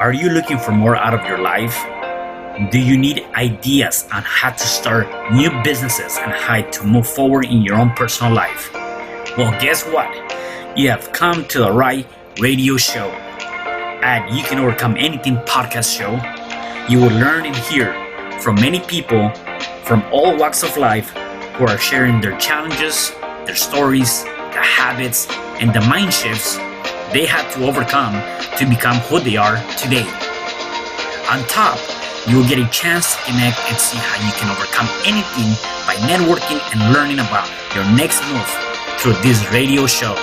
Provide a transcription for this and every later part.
Are you looking for more out of your life? Do you need ideas on how to start new businesses and how to move forward in your own personal life? Well, guess what? You have come to the right radio show. At You Can Overcome Anything podcast show, you will learn and hear from many people from all walks of life who are sharing their challenges, their stories, the habits, and the mind shifts they had to overcome to become who they are today. On top, you will get a chance to connect and see how you can overcome anything by networking and learning about your next move through this radio show.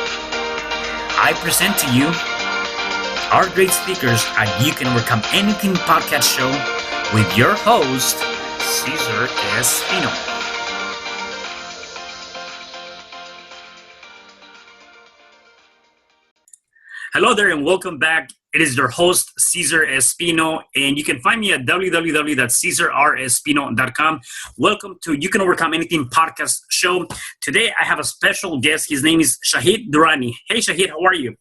I present to you our great speakers at You Can Overcome Anything podcast show with your host, Cesar Espino. Hello there and welcome back. It is your host, Cesar Espino, and you can find me at www.CesarRespino.com. Welcome to You Can Overcome Anything podcast show. Today, I have a special guest. His name is Shahid Durrani. Hey, Shahid, how are you?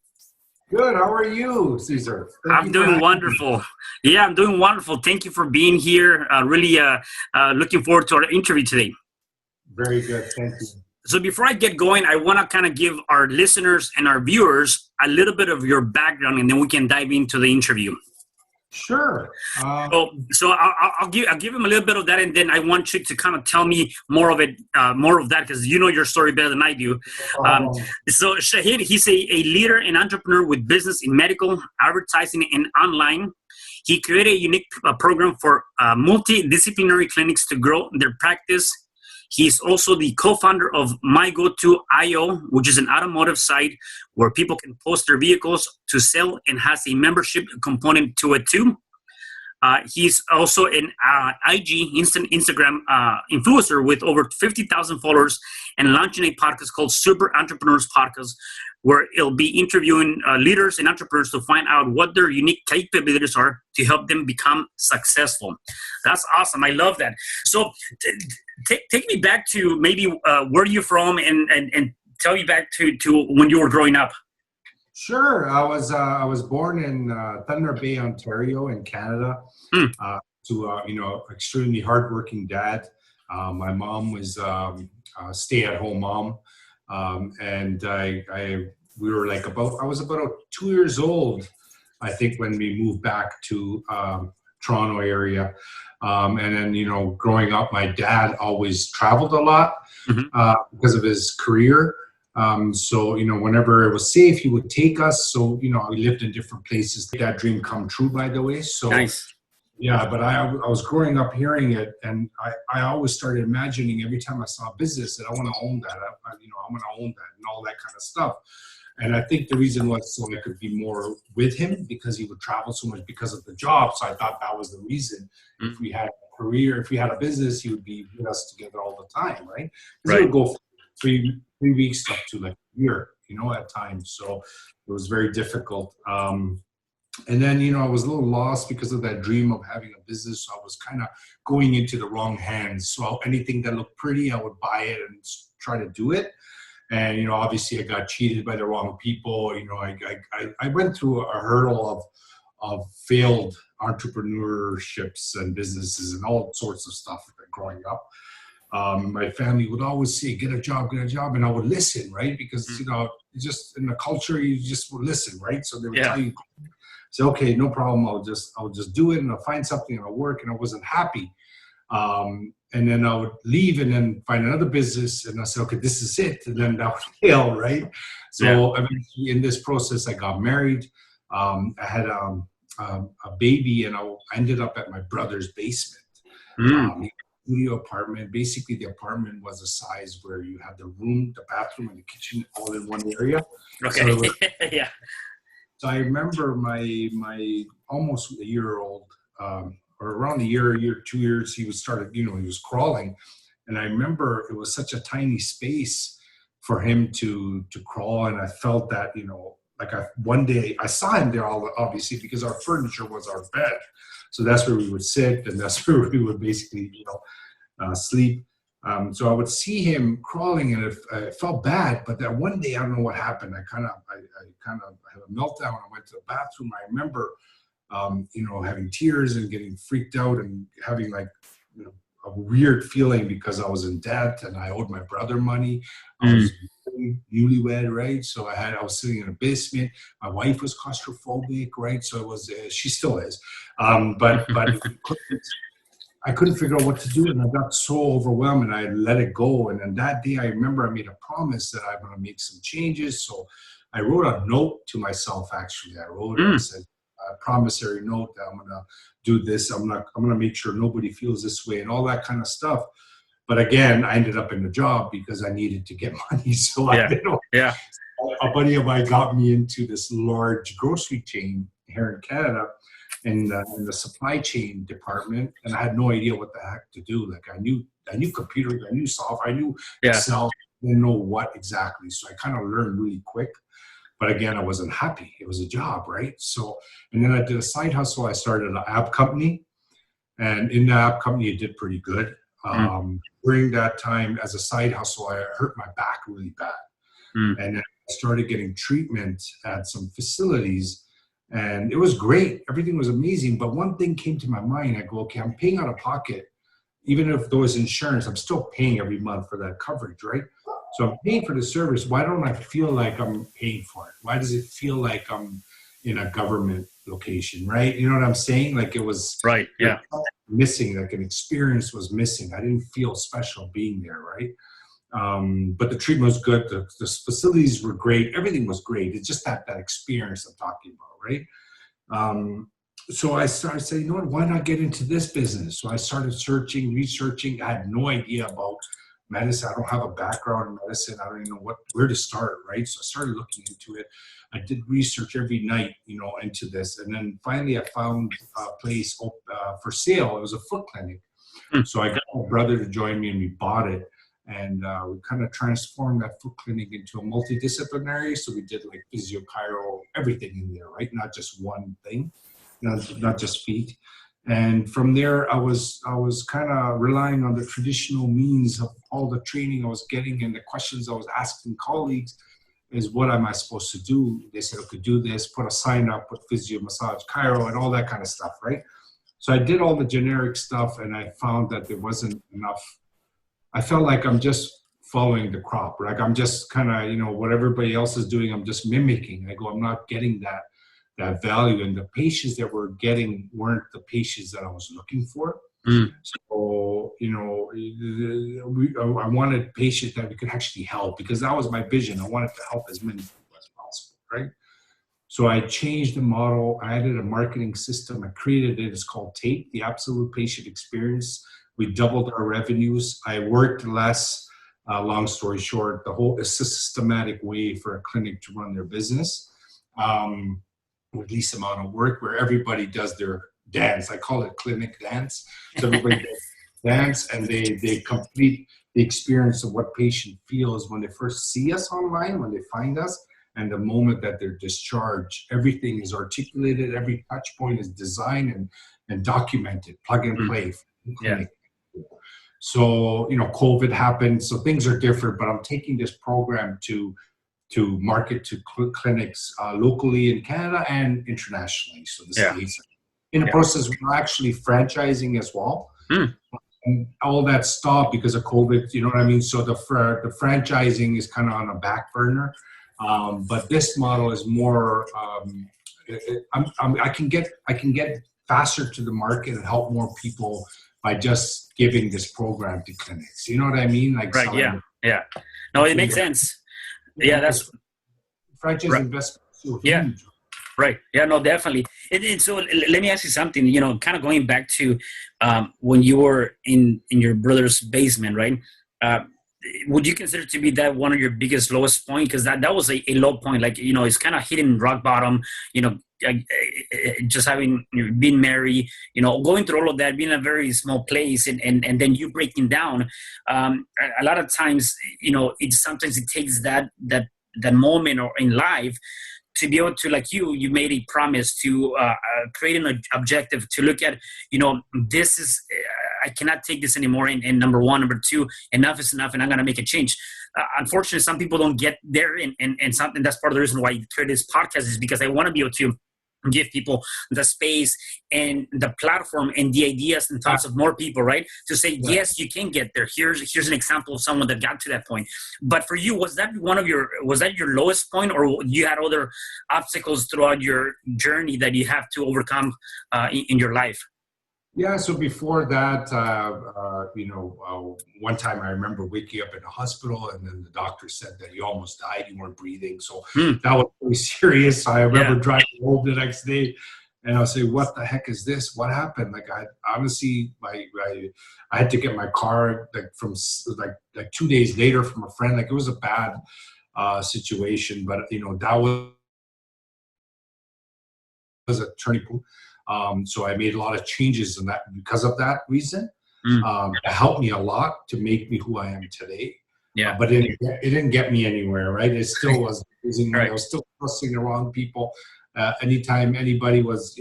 Good. How are you, Cesar? I'm doing wonderful. Yeah, I'm doing wonderful. Thank you for being here. Really looking forward to our interview today. Very good. Thank you. So before I get going, I want to kind of give our listeners and our viewers a little bit of your background, and then we can dive into the interview. Sure. So I'll give him a little bit of that, and then I want you to kind of tell me more of that, because you know your story better than I do. So Shahid, he's a leader and entrepreneur with business in medical, advertising, and online. He created a unique program for multidisciplinary clinics to grow their practice. He's also the co-founder of MyGo2.io, which is an automotive site where people can post their vehicles to sell and has a membership component to it too. He's also an IG, Instagram influencer with over 50,000 followers and launching a podcast called Super Entrepreneurs Podcast, where he'll be interviewing leaders and entrepreneurs to find out what their unique capabilities are to help them become successful. That's awesome. I love that. So take me back to maybe where you're from and tell me back to when you were growing up. Sure. I was born in Thunder Bay, Ontario, in Canada. To extremely hardworking dad. My mom was a stay-at-home mom, and I was about 2 years old, I think, when we moved back to Toronto area. And then, growing up, my dad always traveled a lot because of his career. So, whenever it was safe, he would take us. So, we lived in different places. That dream come true, by the way. So, nice. Yeah, but I was growing up hearing it, and I always started imagining every time I saw a business that I want to own that. I want to own that and all that kind of stuff. And I think the reason was so I could be more with him, because he would travel so much because of the job. So I thought that was the reason. If we had a career, if we had a business, he would be with us together all the time, right? Because he would go 3 weeks up to like a year, at times. So it was very difficult. And then, I was a little lost because of that dream of having a business. So I was kind of going into the wrong hands. So anything that looked pretty, I would buy it and try to do it. And, obviously I got cheated by the wrong people. I went through a hurdle of failed entrepreneurships and businesses and all sorts of stuff growing up. My family would always say, get a job. And I would listen, right? Because, just in the culture, you just would listen, right? So they would tell you, say, okay, no problem. I'll just do it, and I'll find something and I'll work. And I wasn't happy. And then I would leave and then find another business. And I said, okay, this is it. And then that would fail, right? So eventually in this process, I got married. I had a baby, and I ended up at my brother's basement. Studio apartment. Basically, the apartment was a size where you had the room, the bathroom, and the kitchen all in one area. Okay. So Yeah. So I remember my almost a year old, or around a year, 2 years, he was he was crawling. And I remember it was such a tiny space for him to crawl. And I felt that, one day I saw him there, obviously, because our furniture was our bed. So that's where we would sit, and that's where we would basically, sleep. So I would see him crawling, and it felt bad. But that one day, I don't know what happened. I kind of had a meltdown. I went to the bathroom. I remember having tears and getting freaked out and having like, a weird feeling because I was in debt and I owed my brother money. I was newlywed, right? So I was sitting in a basement. My wife was claustrophobic, right? So it was, she still is. But I couldn't figure out what to do, and I got so overwhelmed, and I let it go. And then that day, I remember I made a promise that I'm going to make some changes. So I wrote a note to myself. Actually, I said a promissory note that I'm going to do this. I'm going to make sure nobody feels this way, and all that kind of stuff. But again, I ended up in the job because I needed to get money. So a buddy of mine got me into this large grocery chain here in Canada. In the supply chain department, and I had no idea what the heck to do. Like I knew computers, I knew software, I knew Excel, I didn't know what exactly. So I kind of learned really quick. But again, I wasn't happy. It was a job, right? So, and then I did a side hustle. I started an app company, and in the app company, it did pretty good. During that time, as a side hustle, I hurt my back really bad, and then I started getting treatment at some facilities. And it was great. Everything was amazing. But one thing came to my mind. I go, okay, I'm paying out of pocket. Even if there was insurance, I'm still paying every month for that coverage, right? So I'm paying for the service. Why don't I feel like I'm paying for it? Why does it feel like I'm in a government location, right? You know what I'm saying? Like it was missing, like an experience was missing. I didn't feel special being there, right? But the treatment was good. The facilities were great. Everything was great. It's just that experience I'm talking about, right? So I started saying, you know what, why not get into this business? So I started researching. I had no idea about medicine. I don't have a background in medicine. I don't even know where to start, right? So I started looking into it. I did research every night, into this. And then finally I found a place for sale. It was a foot clinic. So I got my brother to join me and we bought it. And we kind of transformed that foot clinic into a multidisciplinary. So we did like physio, chiro, everything in there, right? Not just one thing, not just feet. And from there, I was kind of relying on the traditional means of all the training I was getting and the questions I was asking colleagues is what am I supposed to do? They said, okay, do this, put a sign up, put physio, massage, chiro, and all that kind of stuff, right? So I did all the generic stuff and I found that there wasn't enough. I felt like I'm just following the crop. Like I'm just kind of, what everybody else is doing, I'm just mimicking. I go, I'm not getting that value. And the patients that we're getting weren't the patients that I was looking for. So, I wanted patients that we could actually help because that was my vision. I wanted to help as many people as possible, right? So I changed the model. I added a marketing system. I created it. It's called TAPE, the Absolute Patient Experience. We doubled our revenues. I worked less. Long story short, it's a systematic way for a clinic to run their business with least amount of work where everybody does their dance. I call it clinic dance. So everybody does dance and they complete the experience of what patient feels when they first see us online, when they find us, and the moment that they're discharged. Everything is articulated. Every touch point is designed and documented, plug and play. So, COVID happened, so things are different, but I'm taking this program to market to clinics locally in Canada and internationally. So the States. In the process, we're actually franchising as well. And all that stopped because of COVID, you know what I mean? So the franchising is kind of on a back burner. But this model is more, I can get faster to the market and help more people by just giving this program to clinics. You know what I mean? Like right. Yeah. No, it makes sense. Yeah, that's franchise investment. So huge. Right. Yeah, no, definitely. And so let me ask you something, kind of going back to when you were in your brother's basement, right? Would you consider to be that one of your biggest lowest point? Because that was a low point, like, it's kind of hitting rock bottom, just having been married, going through all of that, being in a very small place and then you breaking down. A lot of times, sometimes it takes that moment or in life to be able to, like you made a promise to create an objective to look at, this is, I cannot take this anymore. And number one, number two, enough is enough and I'm going to make a change. Unfortunately, some people don't get there. And something that's part of the reason why I created this podcast is because I want to be able to give people the space and the platform and the ideas and thoughts of more people, right? To say, yes, you can get there. Here's an example of someone that got to that point. But for you, was that your lowest point, or you had other obstacles throughout your journey that you have to overcome in your life? Yeah, so before that, one time I remember waking up in a hospital, and then the doctor said that you almost died, you weren't breathing. So that was really serious. I remember driving home the next day, and I'll say, what the heck is this? What happened? Like, I honestly, I had to get my car from 2 days later from a friend. Like, it was a bad situation, but that was a turning point. So I made a lot of changes in that because of that reason. It helped me a lot to make me who I am today. Yeah. But it didn't get me anywhere, right? It still was losing money. Right. I was still trusting the wrong people. Anytime anybody was,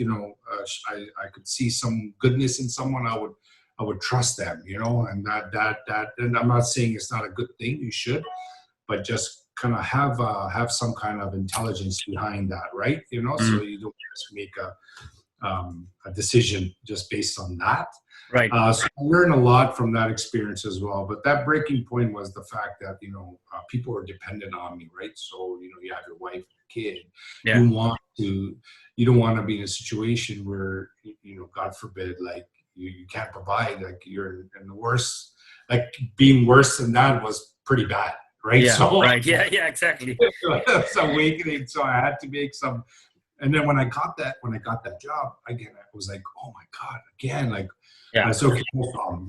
I could see some goodness in someone, I would trust them, and and I'm not saying it's not a good thing. You should, but just kind of have some kind of intelligence behind that, right? So you don't just make a decision just based on that. Right. So I learned a lot from that experience as well. But that breaking point was the fact that, people are dependent on me, right? So, you have your wife, kid. Yeah. You don't want to be in a situation where, God forbid, like you can't provide, like you're in the worst, like being worse than that was pretty bad, right? Yeah. So, right. Yeah, exactly. It's awakening. So I had to make some. And then when I got that job again, I was like, oh my God, again, like, it's okay, no problem.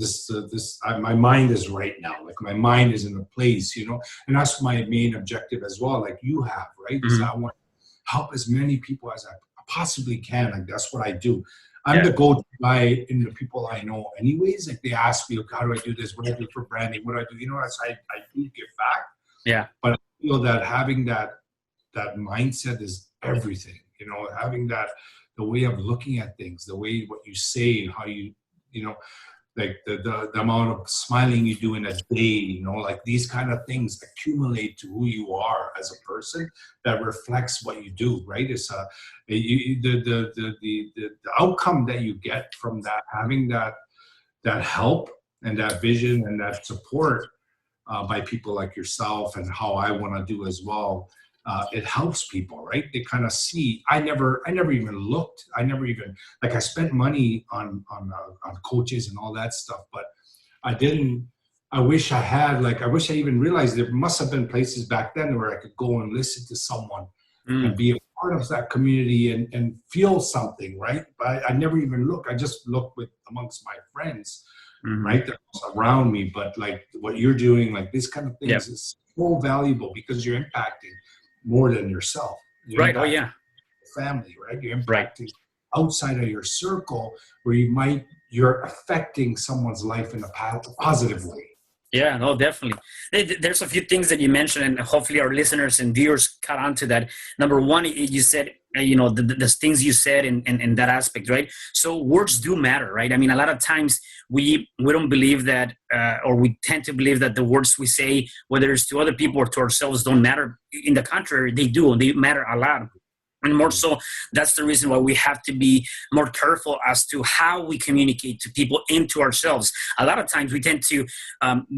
My mind is right now. Like my mind is in a place, and that's my main objective as well. Like you have, right? So I want to help as many people as I possibly can. Like that's what I do. I'm the go-to guy in the people I know anyways. Like they ask me, how do I do this? What do I do for branding? What do I do? I do give back. Yeah. But I feel that having that mindset is everything. Having the way of looking at things, the way what you say, how you, like the amount of smiling you do in a day, like these kind of things accumulate to who you are as a person that reflects what you do, right? It's the outcome that you get from that, having that help and that vision and that support by people like yourself, and how I want to do as well. It helps people, right? They kind of see. I never even looked. I spent money on coaches and all that stuff, but I didn't. I wish I had. I wish I even realized there must have been places back then where I could go and listen to someone and be a part of that community and feel something, right? But I never even looked. I just looked amongst my friends, right, that was around me. But like what you're doing, like this kind of things is so valuable because you're impacting more than yourself. Right. Oh yeah. Family, right? You're impacting outside of your circle where you're affecting someone's life in a positive way. Yeah, no, definitely. There's a few things that you mentioned, and hopefully our listeners and viewers caught on to that. Number one, you said, the things you said in that aspect, right? So words do matter, right? I mean, a lot of times we don't believe that, or we tend to believe that the words we say, whether it's to other people or to ourselves, don't matter. In the contrary, they do. They matter a lot. And more so, that's the reason why we have to be more careful as to how we communicate to people and to ourselves. A lot of times we tend to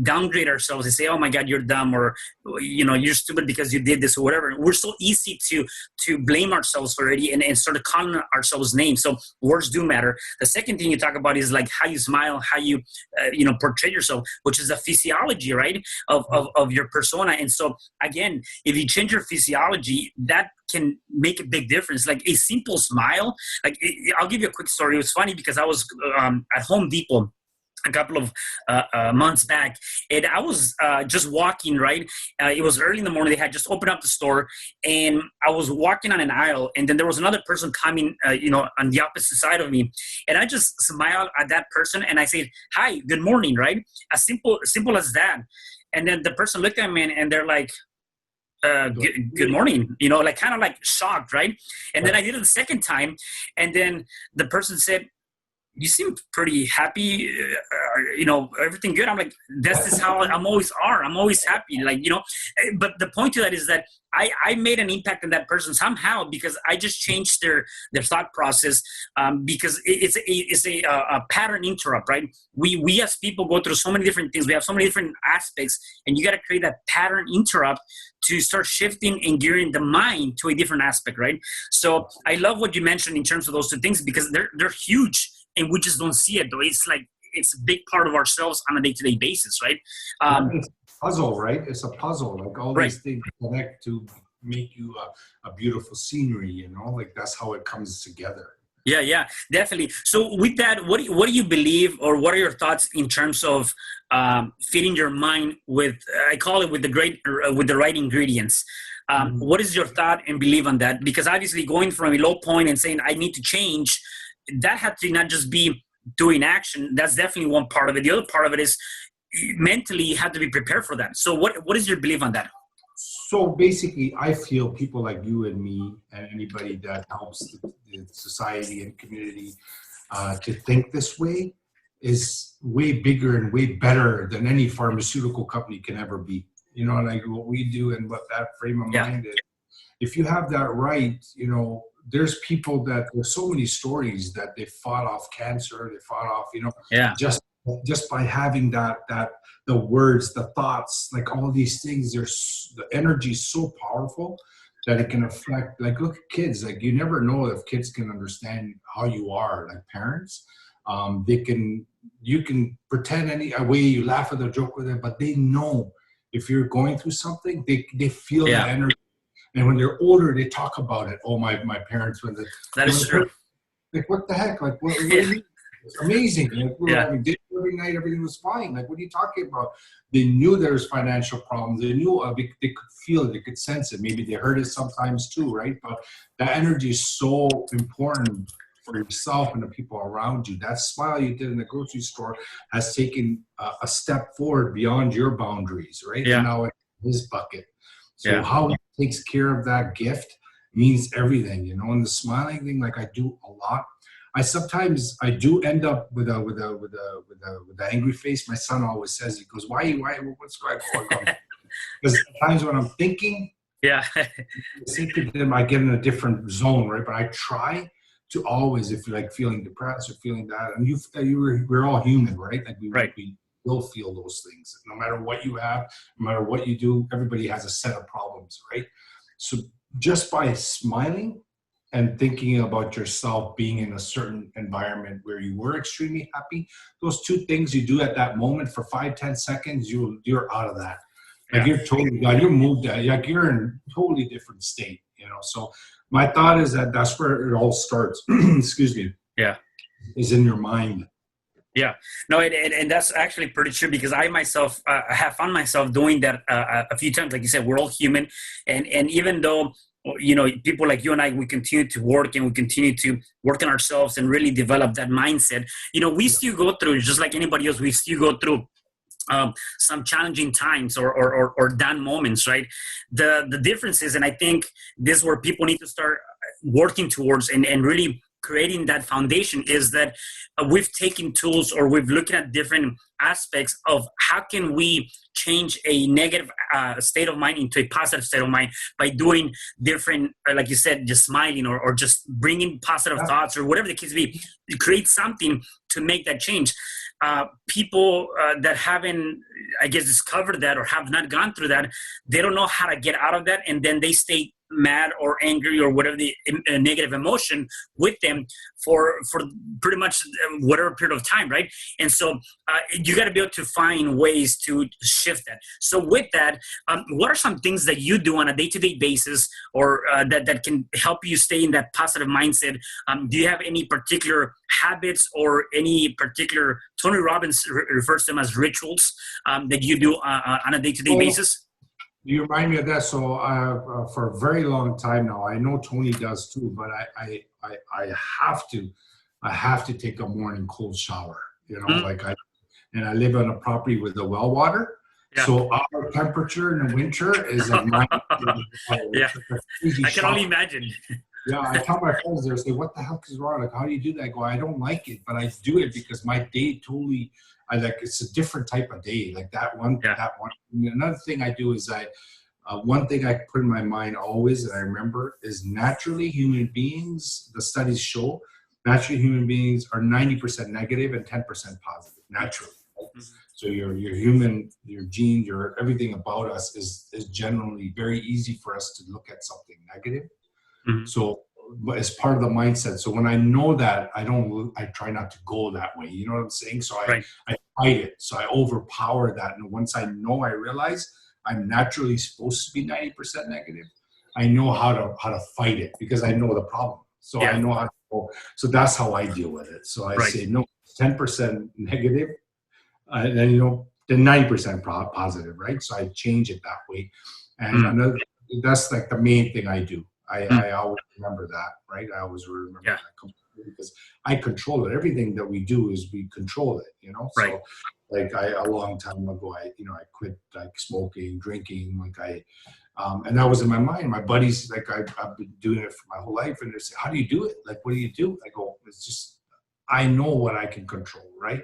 downgrade ourselves and say, oh my God, you're dumb, or, you're stupid because you did this or whatever. We're so easy to blame ourselves already and start calling ourselves names. So words do matter. The second thing you talk about is like how you smile, how you, portray yourself, which is a physiology, right, of your persona. And so again, if you change your physiology, that can make a big difference. Like a simple smile. I'll give you a quick story. It was funny because I was at Home Depot a couple of months back, and I was just walking, right? It was early in the morning. They had just opened up the store, and I was walking on an aisle, and then there was another person coming, on the opposite side of me, and I just smiled at that person, and I said, "Hi, good morning," right? As simple as that. And then the person looked at me, and they're like, good morning, kind of like shocked, right? And then I did it the second time, and then the person said, you seem pretty happy, everything good. I'm like, that's just how I'm always are. I'm always happy, but the point to that is that I made an impact on that person somehow because I just changed their thought process, because it's a pattern interrupt, right? We as people go through so many different things. We have so many different aspects, and you got to create that pattern interrupt to start shifting and gearing the mind to a different aspect, right? So I love what you mentioned in terms of those two things because they're huge, and we just don't see it though. It's like it's a big part of ourselves on a day-to-day basis, right? It's a puzzle, right? It's a puzzle. Like all right. these things connect to make you a beautiful scenery, like that's how it comes together. Yeah, definitely. So with that, what do you believe, or what are your thoughts in terms of feeding your mind with, I call it with the right ingredients? What is your thought and belief on that? Because obviously going from a low point and saying, I need to change, that had to not just be doing action. That's definitely one part of it. The other part of it is mentally you have to be prepared for that. So what is your belief on that? So basically, I feel people like you and me and anybody that helps the society and community to think this way is way bigger and way better than any pharmaceutical company can ever be. Like what we do and what that frame of mind is. If you have that right, there's people there's so many stories that they fought off cancer, they fought off, just by having the words, the thoughts, like all these things, the energy is so powerful that it can affect, like look at kids, like you never know if kids can understand how you are, like parents. You can pretend any way, you laugh at the joke with them, but they know if you're going through something, they feel that energy. And when they're older, they talk about it. Oh, my parents, that is true. Like, what the heck? Like, what do you mean? It's amazing. Like, we were having dinner every night, everything was fine. Like, what are you talking about? They knew there was financial problems. They knew they could feel it, they could sense it. Maybe they heard it sometimes too, right? But that energy is so important for yourself and the people around you. That smile you did in the grocery store has taken a step forward beyond your boundaries, right? Yeah. And now it's his bucket. So how he takes care of that gift means everything, and the smiling thing, like I do a lot. I do end up with a angry face. My son always says, he goes, why, what's going on? Because at times when I'm thinking, I say to them, I get in a different zone, right? But I try to always, if you're like feeling depressed or feeling that, and we're all human, right? Like we will feel those things. No matter what you have, no matter what you do, everybody has a set of problems, right? So just by smiling and thinking about yourself being in a certain environment where you were extremely happy, those two things you do at that moment for 5-10 seconds, you're out of that. Like you're totally gone. You're moved out. Like you're in a totally different state, So my thought is that's where it all starts. Excuse me. Yeah. Is in your mind. Yeah, no, and that's actually pretty true because I myself have found myself doing that a few times. Like you said, we're all human, and even though people like you and I, we continue to work and we continue to work on ourselves and really develop that mindset. We still go through, just like anybody else, we still go through some challenging times or down moments, right? The difference is, and I think this is where people need to start working towards and really creating that foundation, is that we've taken tools or we've looked at different aspects of how can we change a negative state of mind into a positive state of mind by doing different, like you said, just smiling or just bringing positive thoughts or whatever the case be, to create something to make that change. People that haven't, I guess, discovered that or have not gone through that, they don't know how to get out of that, and then they stay mad or angry or whatever the negative emotion with them for pretty much whatever period of time, right? And so you got to be able to find ways to shift that. So with that, what are some things that you do on a day-to-day basis or that can help you stay in that positive mindset? Do you have any particular habits or any particular, Tony Robbins refers to them as rituals that you do on a day-to-day basis? You remind me of that. So for a very long time now, I know Tony does too, but I have to take a morning cold shower. And I live on a property with the well water. Yeah. So our temperature in the winter is like yeah, I can only imagine. Yeah, I tell my friends, they say, what the heck is wrong? Like, how do you do that? I go, I don't like it, but I do it because my day totally, it's a different type of day. Like that one. Another thing I do is one thing I put in my mind always, and I remember, is naturally human beings, the studies show, naturally human beings are 90% negative and 10% positive, naturally. Right? So your human, your genes, your everything about us is generally very easy for us to look at something negative. So but it's part of the mindset. So when I know that, I try not to go that way. You know what I'm saying? So I fight it. So I overpower that. And once I realize I'm naturally supposed to be 90% negative, I know how to fight it because I know the problem. So I know how to go. So that's how I deal with it. So I say, no, 10% negative, and then, then 90% positive, right? So I change it that way. And that's like the main thing I do. I always remember that, right? I always remember that because I control it. Everything that we do is we control it, So like a long time ago, I quit like smoking, drinking, and that was in my mind. My buddies, like I've been doing it for my whole life, and they say, "How do you do it? Like, what do you do?" I go, "It's just I know what I can control, right?"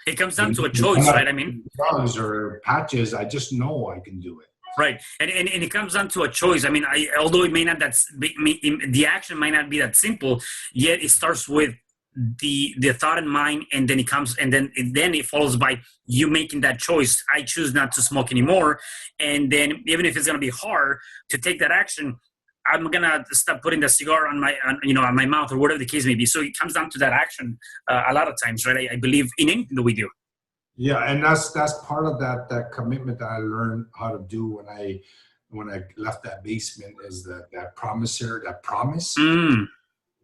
It comes down to a choice, right? I mean, drugs or patches, I just know I can do it. Right, and it comes down to a choice. I mean, although it may not the action might not be that simple, yet it starts with the thought in mind, and then it follows by you making that choice. I choose not to smoke anymore, and then even if it's going to be hard to take that action, I'm gonna stop putting the cigar on my mouth or whatever the case may be. So it comes down to that action a lot of times, right? I believe in anything that we do. Yeah, and that's part of that commitment that I learned how to do when I left that basement is that promise,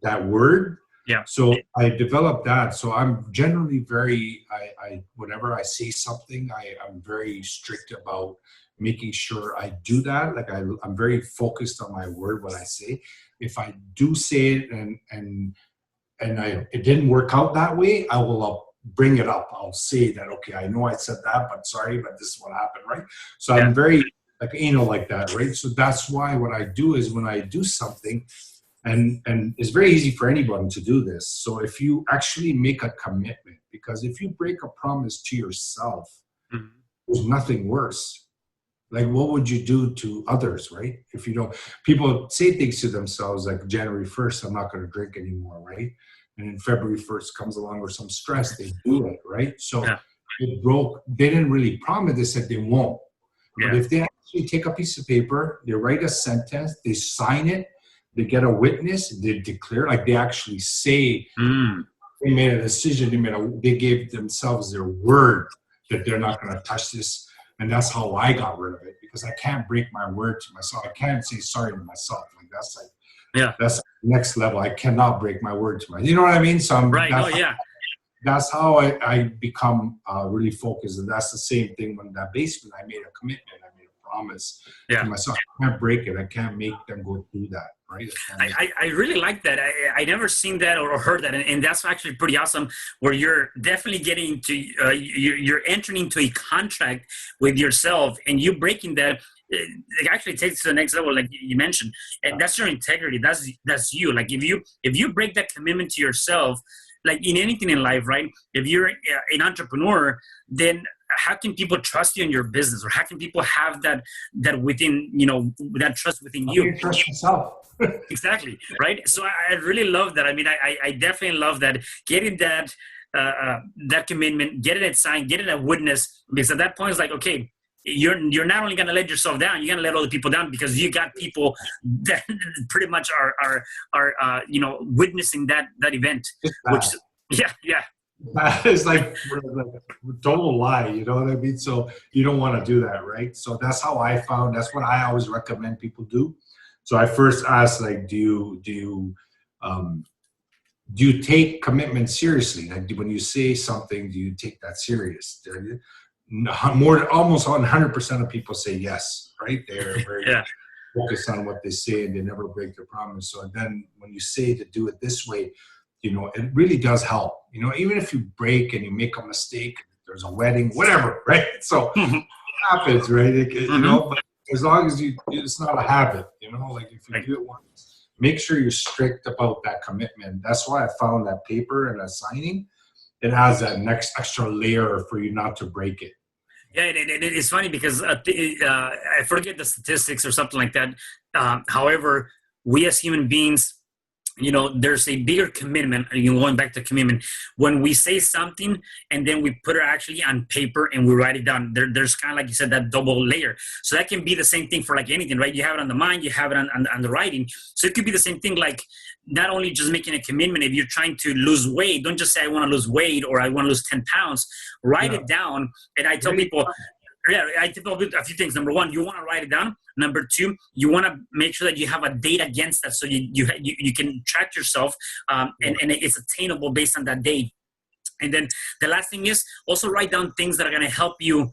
that word. Yeah. So I developed that. So I'm generally very whenever I say something, I'm very strict about making sure I do that. Like I'm very focused on my word when I say. If I do say it and it didn't work out that way, I will bring it up. I'll say that, okay, I know I said that, but sorry, but this is what happened, right? So I'm very anal like that, right? So that's why what I do is when I do something, and it's very easy for anyone to do this. So if you actually make a commitment, because if you break a promise to yourself, there's nothing worse. Like, what would you do to others, right? If you don't, people say things to themselves like January 1st, I'm not going to drink anymore, right? And then February 1st comes along with some stress, they do it, right? So it broke. They didn't really promise. They said they won't. But if they actually take a piece of paper, they write a sentence, they sign it, they get a witness, they declare, like they actually say they made a decision, they gave themselves their word that they're not going to touch this. And that's how I got rid of it, because I can't break my word to myself. I can't say sorry to myself. Like that's that's next level. I cannot break my word to myself. You know what I mean? So that's how I become really focused. And that's the same thing when that basement, I made a commitment. I made a promise to myself. I can't break it. I can't make them go through that. Right? I really like that. I never seen that or heard that. And that's actually pretty awesome, where you're definitely getting into, you're entering into a contract with yourself, and you breaking that. It actually takes to the next level, like you mentioned, and that's your integrity. That's you. Like if you break that commitment to yourself, like in anything in life, right? If you're an entrepreneur, then how can people trust you in your business, or how can people have that within, that trust within you? You trust yourself. Exactly, right? So I really love that. I mean, I definitely love that, getting that that commitment, getting it signed, getting a witness, because at that point it's like, okay, you're not only going to let yourself down, you're going to let other people down, because you got people that pretty much are witnessing that event. Which that is like total lie, you know what I mean? So you don't want to do that, right? So that's how I found. That's what I always recommend people do. So I first asked, like, do you take commitment seriously? Like, when you say something, do you take that serious? Almost 100% of people say yes, right? They're very focused on what they say, and they never break their promise. So then when you say to do it this way, it really does help. Even if you break and you make a mistake, there's a wedding, whatever, right? So it happens, right? But as long as it's not a habit, like if you do it once, make sure you're strict about that commitment. That's why I found that paper and assigning, it has that next extra layer for you not to break it. Yeah, it's funny because I forget the statistics or something like that. However, we as human beings, there's a bigger commitment, going back to commitment, when we say something and then we put it actually on paper and we write it down. There's kind of, like you said, that double layer. So that can be the same thing for like anything, right? You have it on the mind, you have it on the writing. So it could be the same thing, like not only just making a commitment. If you're trying to lose weight, don't just say I want to lose weight or I want to lose 10 pounds. Write it down. And I tell people, I tell people a few things. Number one, you want to write it down. Number two, you want to make sure that you have a date against that, so you can track yourself, and it's attainable based on that date. And then the last thing is also write down things that are going to help you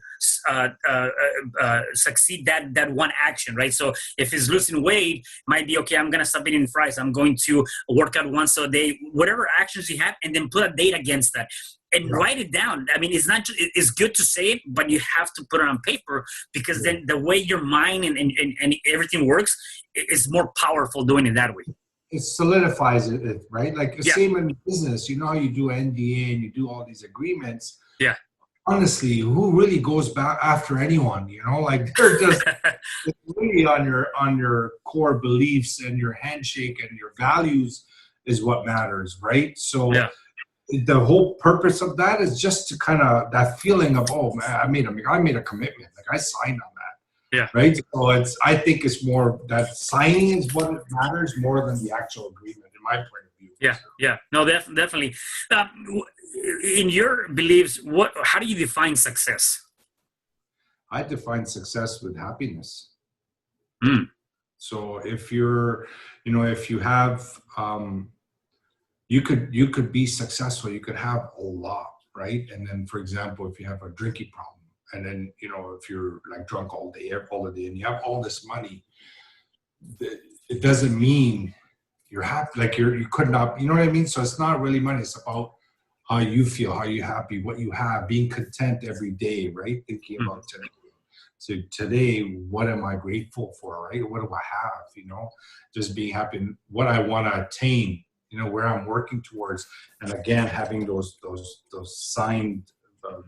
succeed that one action, right? So if it's losing weight, it might be, okay, I'm going to stop eating fries. I'm going to work out once a day, whatever actions you have, and then put a date against that. And write it down. I mean, it's not just, it's good to say it, but you have to put it on paper, because then the way your mind and everything works is more powerful doing it that way. It solidifies it, right? Like the same in business. You know how you do NDA and you do all these agreements. Yeah. Honestly, who really goes back after anyone? Like they're just it's really on your core beliefs and your handshake and your values is what matters, right? So the whole purpose of that is just to kind of that feeling of, oh man, I made a commitment. Like I signed on that. Yeah. Right. So I think it's more that signing is what matters more than the actual agreement, in my point of view. Yeah. Yeah. No, definitely. In your beliefs, how do you define success? I define success with happiness. So if you're, if you have, you could be successful. You could have a lot, right? And then, for example, if you have a drinking problem, and then if you're like drunk all day, and you have all this money, it doesn't mean you're happy. Like you could not, you know what I mean? So it's not really money. It's about how you feel, how you're happy, what you have, being content every day, right? Thinking about today. So today, what am I grateful for, right? What do I have? Just being happy, what I want to attain. Where I'm working towards, and again, having those signed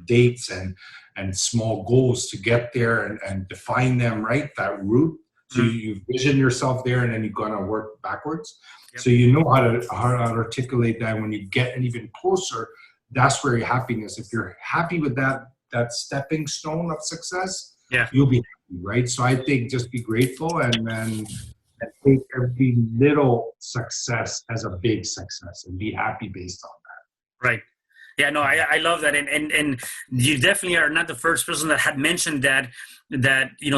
dates and small goals to get there and define them, right? That route. So you vision yourself there, and then you're gonna work backwards. Yep. So you know how to articulate that. When you get even closer, that's where your happiness. If you're happy with that stepping stone of success, you'll be happy, right? So I think just be grateful, and then take every little success as a big success and be happy based on that. Right. Yeah, no, I love that. And you definitely are not the first person that had mentioned that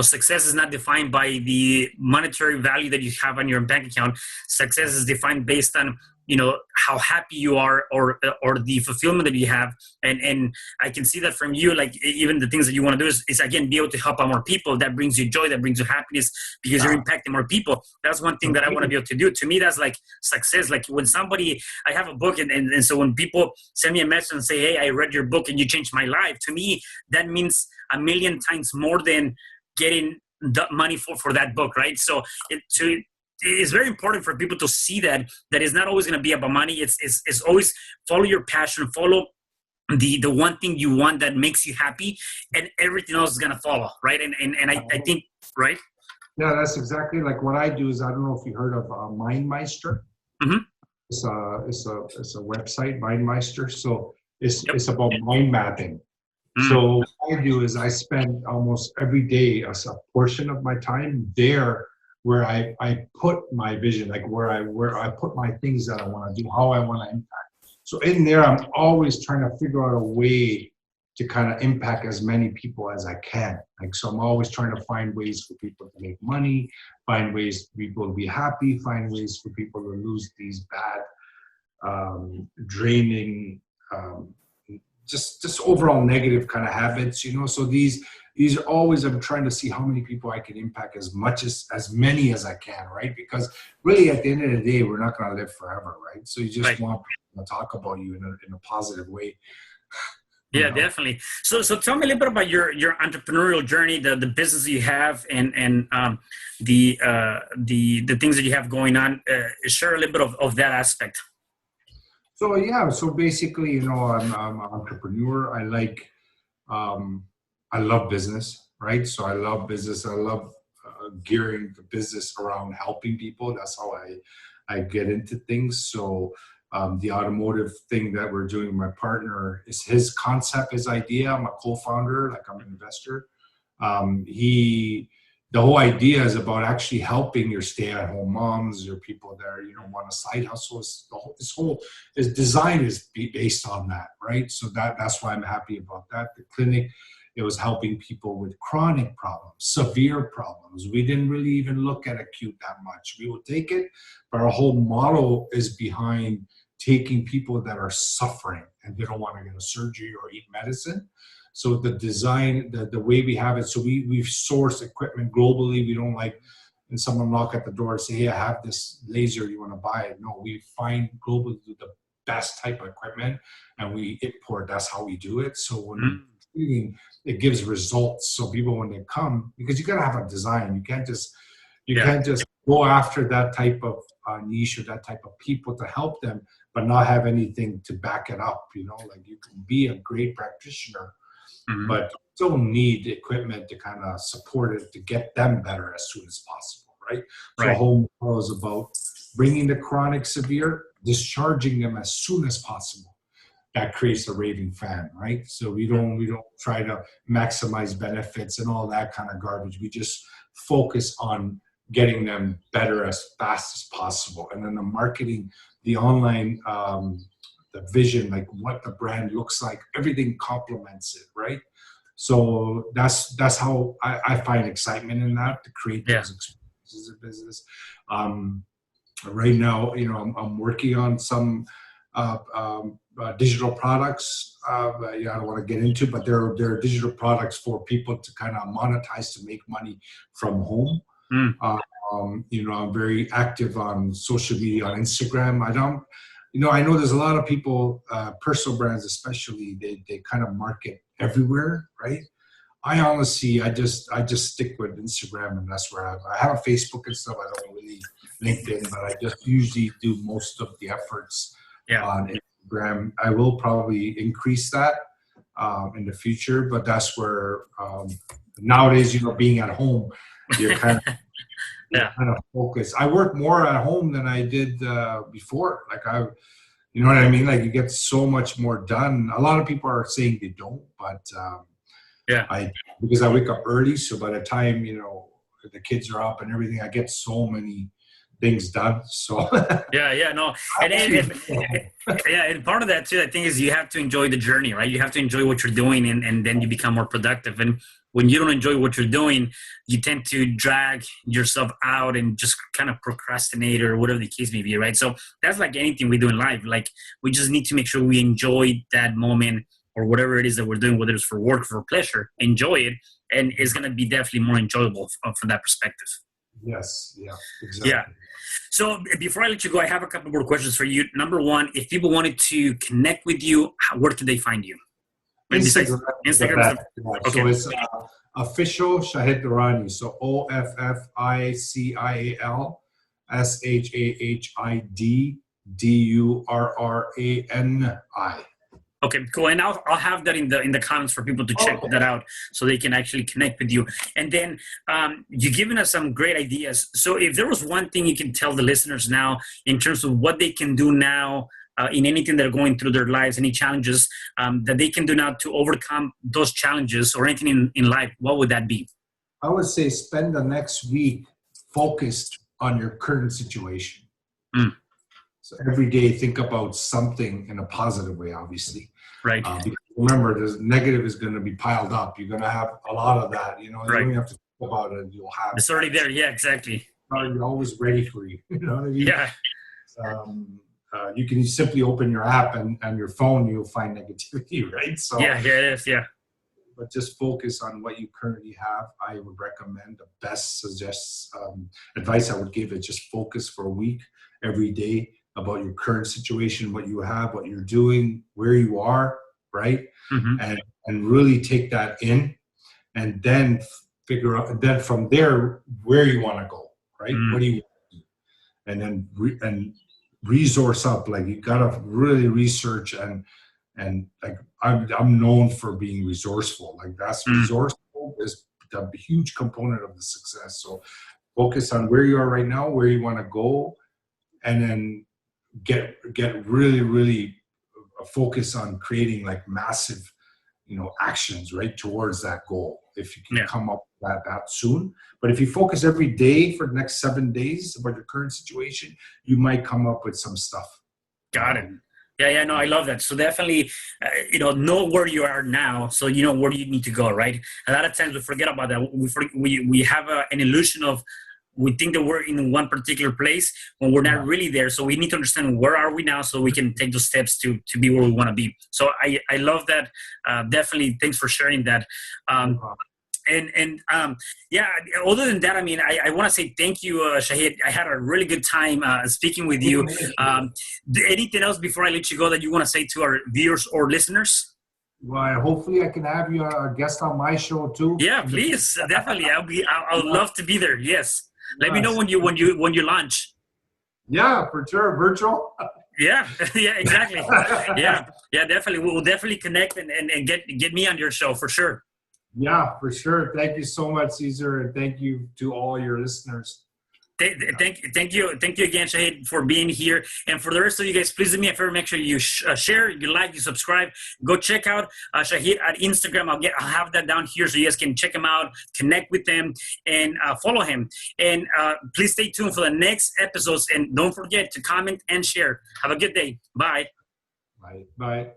success is not defined by the monetary value that you have on your bank account. Success is defined based on how happy you are, or the fulfillment that you have. And I can see that from you, like even the things that you want to do is again, be able to help out more people. That brings you joy, that brings you happiness, because you're impacting more people. That's one thing that I want to be able to do. To me, that's like success. Like when I have a book, and so when people send me a message and say, hey, I read your book and you changed my life, to me, that means a million times more than getting the money for that book, right? So it's very important for people to see that it's not always going to be about money. It's always follow your passion, follow the one thing you want that makes you happy, and everything else is going to follow, right? And I think, right? Yeah, that's exactly like what I do. Is I don't know if you heard of MindMeister. Mm-hmm. It's a website, MindMeister. So it's about mind mapping. So what I do is I spend almost every day a portion of my time there, where I put my vision, like where I put my things that I want to do, how I want to impact. So in there, I'm always trying to figure out a way to kind of impact as many people as I can. Like, so I'm always trying to find ways for people to make money, find ways for people to be happy, find ways for people to lose these bad, draining, just overall negative kind of habits, So these are always, I'm trying to see how many people I can impact, as many as I can, right? Because really at the end of the day, we're not going to live forever, right? So you just want people to talk about you in a positive way. Yeah, definitely. So tell me a little bit about your entrepreneurial journey, the business you have, and the things that you have going on. Share a little bit of that aspect. So yeah, so basically, I'm an entrepreneur. I love business, right? So I love business. I love gearing the business around helping people. That's how I get into things. So the automotive thing that we're doing with my partner is his concept, his idea. I'm a co-founder, like I'm an investor. The whole idea is about actually helping your stay-at-home moms, your people that want a side hustle. His design is based on that, right? So that's why I'm happy about that. The clinic, it was helping people with chronic problems, severe problems. We didn't really even look at acute that much. We will take it, but our whole model is behind taking people that are suffering and they don't want to get a surgery or eat medicine. So the design, the way we have it, so we've sourced equipment globally. We don't like, and someone knock at the door and say, hey, I have this laser, you want to buy it? No, we find globally the best type of equipment and we import. That's how we do it. So when treating, it gives results. So people, when they come, because you got to have a design. You can't just go after that type of niche or that type of people to help them, but not have anything to back it up. Like you can be a great practitioner, but still need equipment to kind of support it to get them better as soon as possible, right? So the whole model is about bringing the chronic severe, discharging them as soon as possible. That creates a raving fan, right? So we don't try to maximize benefits and all that kind of garbage. We just focus on getting them better as fast as possible. And then the marketing, the online, the vision, like what the brand looks like, everything complements it, right? So that's how I find excitement in that, to create those experiences in business. Right now, I'm working on some digital products. I don't want to get into, but there are digital products for people to kind of monetize, to make money from home. I'm very active on social media, on Instagram. I know there's a lot of people, personal brands especially, they kind of market everywhere, right? I honestly, I just stick with Instagram, and that's where I have a Facebook and stuff. I don't really LinkedIn, but I just usually do most of the efforts on Instagram. I will probably increase that in the future, but that's where nowadays, being at home, you're kind of kind of focused. I work more at home than I did before. You know what I mean? Like you get so much more done. A lot of people are saying they don't, but because I wake up early, so by the time the kids are up and everything, I get so many things done. So no, and part of that too, I think, is you have to enjoy the journey, right? You have to enjoy what you're doing, and then you become more productive. And when you don't enjoy what you're doing, you tend to drag yourself out and just kind of procrastinate or whatever the case may be, right? So that's like anything we do in life. Like we just need to make sure we enjoy that moment or whatever it is that we're doing, whether it's for work or for pleasure. Enjoy it, and it's going to be definitely more enjoyable from that perspective. Yes, yeah, exactly. Yeah. So before I let you go, I have a couple more questions for you. Number one, if people wanted to connect with you, where can they find you? Instagram. Okay. So it's official Shahid Durrani. So OFFICIAL SHAHIDDURRANI. Okay, cool. And I'll have that in the comments for people to check that out, so they can actually connect with you. And then you've given us some great ideas. So if there was one thing you can tell the listeners now in terms of what they can do now in anything they're going through their lives, any challenges that they can do now to overcome those challenges or anything in life, what would that be? I would say spend the next week focused on your current situation. So every day, think about something in a positive way, obviously. Right. Because remember, the negative is going to be piled up. You're going to have a lot of that. You don't have to think about it. You'll have. It's already there. Yeah, exactly. You're always ready for you. You know what I mean? Yeah. You can simply open your app and your phone. You'll find negativity, right? So yeah, it is. Yeah. But just focus on what you currently have. I would recommend the best advice I would give is just focus for a week every day about your current situation, what you have, what you're doing, where you are, right? Mm-hmm. And really take that in, and then figure out, and then from there, where you want to go, right? What do you want to do? And then and resource up. Like, you gotta really research, and like, I'm known for being resourceful. Like, that's resourceful is the huge component of the success. So focus on where you are right now, where you want to go, and then get really, really focus on creating like massive, actions right towards that goal. If you can come up with that soon. But if you focus every day for the next 7 days about your current situation, you might come up with some stuff. Got it. Yeah, no, I love that. So definitely, know where you are now, so you know where you need to go, right? A lot of times we forget about that. We have an illusion of, we think that we're in one particular place when we're not really there. So we need to understand where are we now, so we can take those steps to be where we want to be. So I love that. Definitely, thanks for sharing that. Other than that, I mean, I want to say thank you, Shahid. I had a really good time speaking with you. Anything else before I let you go that you want to say to our viewers or listeners? Well, hopefully I can have you a guest on my show too. Yeah, please, definitely. I would love to be there. Yes. Let me know when you launch. Yeah, for sure. Virtual. Yeah, exactly. Yeah, definitely. We'll definitely connect and get me on your show for sure. Yeah, for sure. Thank you so much, Cesar, and thank you to all your listeners. Thank you again, Shahid, for being here. And for the rest of you guys, please do me a favor, make sure you share, you like, you subscribe. Go check out Shahid at Instagram. I'll have that down here so you guys can check him out, connect with him, and follow him. And please stay tuned for the next episodes. And don't forget to comment and share. Have a good day. Bye. Bye.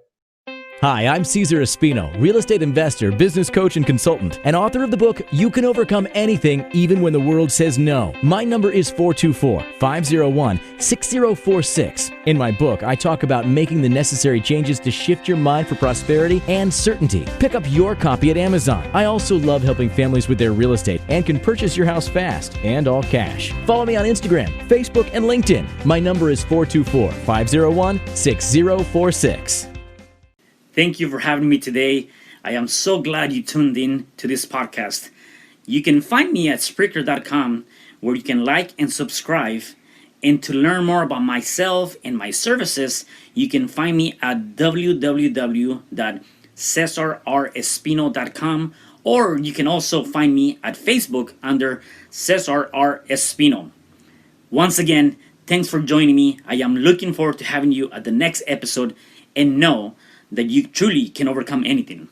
Hi, I'm Cesar Espino, real estate investor, business coach, and consultant, and author of the book, You Can Overcome Anything, Even When the World Says No. My number is 424-501-6046. In my book, I talk about making the necessary changes to shift your mind for prosperity and certainty. Pick up your copy at Amazon. I also love helping families with their real estate and can purchase your house fast and all cash. Follow me on Instagram, Facebook, and LinkedIn. My number is 424-501-6046. Thank you for having me today. I am so glad you tuned in to this podcast. You can find me at Spreaker.com, where you can like and subscribe. And to learn more about myself and my services, you can find me at www.CesarRespino.com, or you can also find me at Facebook under Cesar R. Espino. Once again, thanks for joining me. I am looking forward to having you at the next episode, and know that you truly can overcome anything.